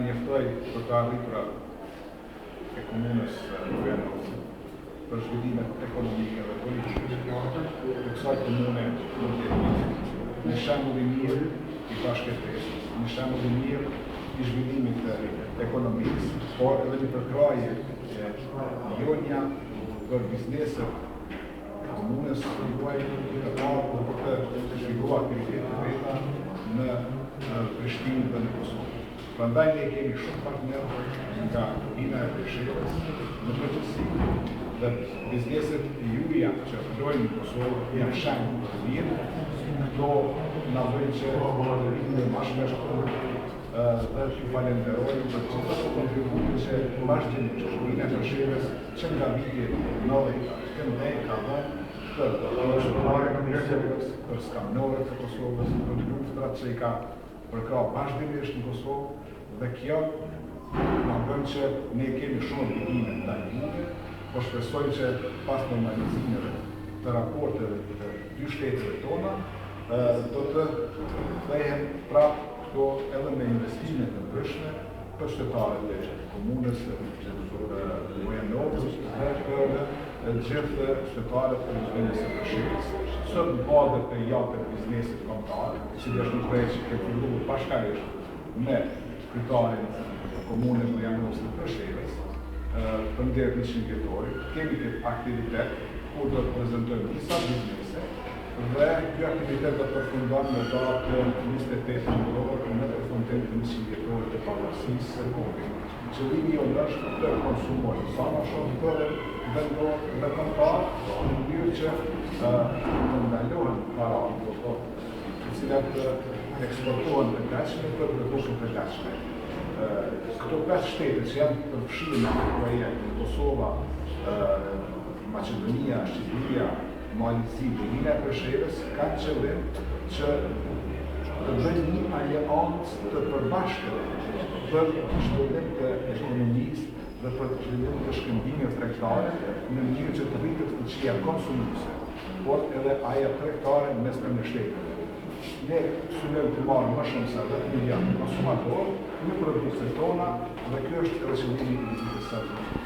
njoftoj për të arritura e komunës Bujanovce për zhvillimet ekonomike dhe politike të kësaj komune në shembull i mirë i bashkëtesës, në shembull i mirë i zhvillimit të ekonomisë, por edhe një përkraje jonja për bizneset komunës të parë për të zhvilluar aktivitetet veta në Prishtinë dhe në Kosovë. Prandaj ne kemi shumë partnerë nga Ina e Prishtinës në përgjithësi dhe bizneset juja që ndrojnë në Kosovë janë shembull të mirë. Këto na bëjnë që të vinë më shpesh dhe ju falenderojmë për çdo kontribut që vazhdimisht Ina e Prishtinës që nga viti 90 këndej ka dhënë për skamnorët të Kosovës, për luftrat që i ka përkra bashkëdimisht në Kosovë, dhe kjo na bën që ne kemi shumë obligime ndaj juve, po shpresoj që pas normalizimeve të raporteve të dy shteteve tona, do të kthehen prapë këto edhe me investime të ndryshme për shtetarët e komunës Bujanovce dhe për gjithë shtetarët e biznesit të Prishtinës. Sot në badër të japë të biznesit kombëtar, si dhe është një projekt që ke filluar bashkërisht me kryetarin e komunës Bujanovce të Prishtinës, për ndër 100 vjetorit, kemi këtë aktivitet ku do të prezantojmë disa biznese dhe ky aktivitet do të përfundon në datën 28 nëntor në përfundim të 100 vjetorit të pavarësisë së Kosovës. Qëllimi jonë është të konsumojnë sa më shumë këto vendor dhe kombëtar në mënyrë që të ndalohen paratë të cilat eksportohen të gatshme për produkte të gatshme. Këto 5 shtete që janë përfshirë në këtë projekt, Kosova, Maqedonia, Shqipëria, Mali dhe Ina e Prishtinës, kanë qëllim që të bëjnë një aleancë të përbashkët për zhvillim të ekonomisë dhe për zhvillim të shkëmbimeve tregtare në mënyrë që të rritet fuqia konsumuese, por edhe ajo tregtare mes të shteteve. Ne synojmë të marrim më shumë se 10 milion konsumatorë në produktet tona dhe kjo është qëllimi i vitit të sotëm.